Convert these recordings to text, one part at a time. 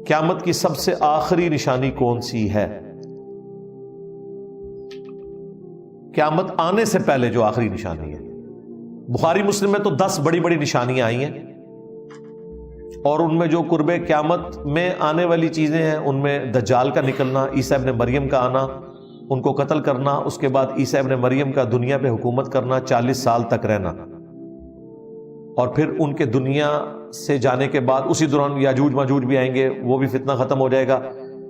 قیامت کی سب سے آخری نشانی کون سی ہے؟ قیامت آنے سے پہلے جو آخری نشانی ہے، بخاری مسلم میں تو 10 بڑی بڑی نشانیاں آئی ہیں، اور ان میں جو قرب قیامت میں آنے والی چیزیں ہیں ان میں دجال کا نکلنا، عیسیٰ ابن مریم کا آنا، ان کو قتل کرنا، اس کے بعد عیسیٰ ابن مریم کا دنیا پہ حکومت کرنا، 40 سال تک رہنا، اور پھر ان کے دنیا سے جانے کے بعد اسی دوران یاجوج ماجوج بھی آئیں گے، وہ بھی فتنہ ختم ہو جائے گا،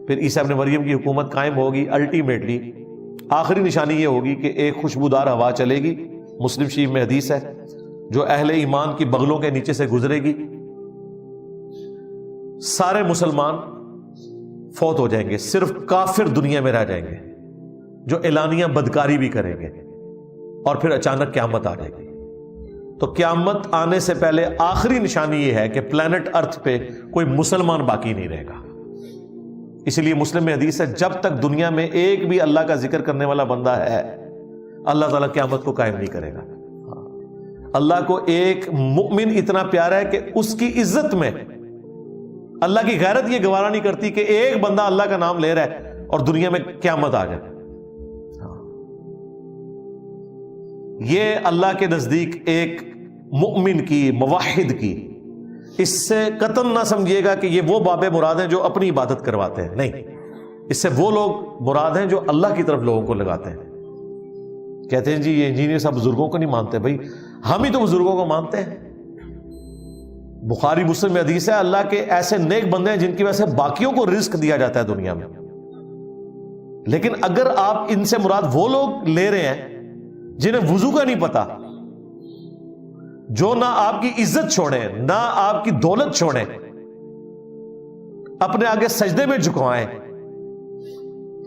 پھر عیسیٰ ابن مریم کی حکومت قائم ہوگی۔ الٹیمیٹلی آخری نشانی یہ ہوگی کہ ایک خوشبودار ہوا چلے گی، مسلم شریف میں حدیث ہے، جو اہل ایمان کی بغلوں کے نیچے سے گزرے گی، سارے مسلمان فوت ہو جائیں گے، صرف کافر دنیا میں رہ جائیں گے جو اعلانیہ بدکاری بھی کریں گے، اور پھر اچانک قیامت آ جائے گی۔ تو قیامت آنے سے پہلے آخری نشانی یہ ہے کہ پلانٹ ارتھ پہ کوئی مسلمان باقی نہیں رہے گا۔ اسی لیے مسلم میں حدیث ہے، جب تک دنیا میں ایک بھی اللہ کا ذکر کرنے والا بندہ ہے، اللہ تعالیٰ قیامت کو قائم نہیں کرے گا۔ اللہ کو ایک مؤمن اتنا پیارا ہے کہ اس کی عزت میں اللہ کی غیرت یہ گوارا نہیں کرتی کہ ایک بندہ اللہ کا نام لے رہا ہے اور دنیا میں قیامت آ جائے۔ یہ اللہ کے نزدیک ایک مؤمن کی، موحد کی، اس سے قطعاً نہ سمجھیے گا کہ یہ وہ بابے مراد ہیں جو اپنی عبادت کرواتے ہیں، نہیں، اس سے وہ لوگ مراد ہیں جو اللہ کی طرف لوگوں کو لگاتے ہیں۔ کہتے ہیں جی یہ انجینئر صاحب بزرگوں کو نہیں مانتے، بھائی ہم ہی تو بزرگوں کو مانتے ہیں۔ بخاری مسلم میں حدیث ہے، اللہ کے ایسے نیک بندے ہیں جن کی وجہ سے باقیوں کو رزق دیا جاتا ہے دنیا میں، لیکن اگر آپ ان سے مراد وہ لوگ لے رہے ہیں جنہیں وضو کا نہیں پتا، جو نہ آپ کی عزت چھوڑیں نہ آپ کی دولت چھوڑیں، اپنے آگے سجدے میں جھکوائیں،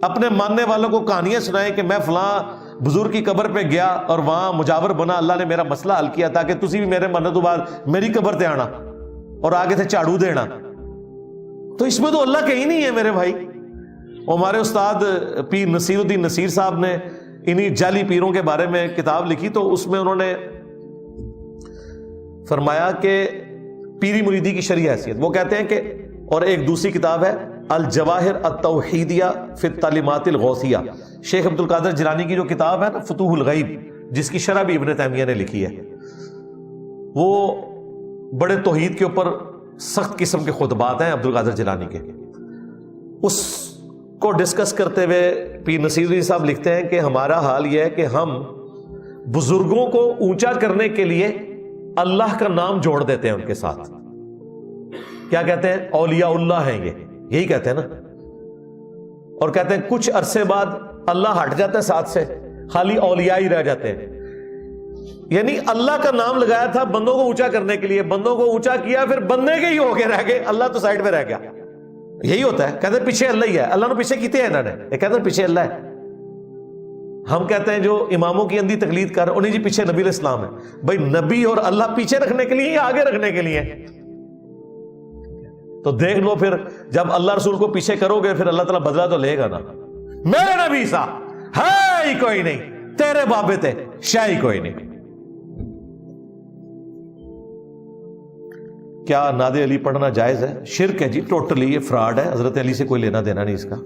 اپنے ماننے والوں کو کہانیاں سنائیں کہ میں فلاں بزرگ کی قبر پہ گیا اور وہاں مجاور بنا، اللہ نے میرا مسئلہ حل کیا تاکہ تسی بھی میرے مرنے تو بعد میری قبر تے آنا اور آگے سے جھاڑو دینا، تو اس میں تو اللہ کہیں نہیں ہے میرے بھائی۔ ہمارے استاد پیر نصیر الدین نصیر صاحب نے انہی جعلی پیروں کے بارے میں کتاب لکھی، تو اس میں انہوں نے فرمایا کہ پیری مریدی کی شرعی حیثیت، وہ کہتے ہیں کہ، اور ایک دوسری کتاب ہے الجواہر التوحیدیہ فی التعلیمات الغوثیہ، شیخ عبد القادر جیلانی کی جو کتاب ہے نا فتوح الغیب، جس کی شرح بھی ابن تیمیہ نے لکھی ہے، وہ بڑے توحید کے اوپر سخت قسم کے خطبات ہیں عبد القادر جیلانی کے۔ اس کو ڈسکس کرتے ہوئے پیر نصیر الدین صاحب لکھتے ہیں کہ ہمارا حال یہ ہے کہ ہم بزرگوں کو اونچا کرنے کے لیے اللہ کا نام جوڑ دیتے ہیں ان کے ساتھ۔ کیا کہتے ہیں؟ اولیاء اللہ ہیں، یہ یہی کہتے ہیں نا، اور کہتے ہیں کچھ عرصے بعد اللہ ہٹ جاتا ہے ساتھ سے، خالی اولیاء ہی رہ جاتے ہیں۔ یعنی اللہ کا نام لگایا تھا بندوں کو اونچا کرنے کے لیے، بندوں کو اونچا کیا، پھر بندے کے ہی ہو کے رہ گئے، اللہ تو سائڈ پہ رہ گیا۔ یہی ہوتا ہے، کہتے ہیں پیچھے اللہ ہی ہے، اللہ نے پیچھے کیتے ہیں انہوں نے، یہ کہتے ہیں پیچھے اللہ ہے۔ ہم کہتے ہیں جو اماموں کی اندھی تقلید کر رہے انہیں جی پیچھے نبی علیہ السلام ہے، بھائی نبی اور اللہ پیچھے رکھنے کے لیے یا آگے رکھنے کے لیے؟ تو دیکھ لو پھر جب اللہ رسول کو پیچھے کرو گے پھر اللہ تعالیٰ بدلہ تو لے گا نا۔ میرے نبی سا ہے ہی کوئی نہیں، تیرے بابے تے شاہ ہی کوئی نہیں۔ کیا ناد علی پڑھنا جائز ہے؟ شرک ہے جی، ٹوٹلی، یہ فراڈ ہے، حضرت علی سے کوئی لینا دینا نہیں اس کا۔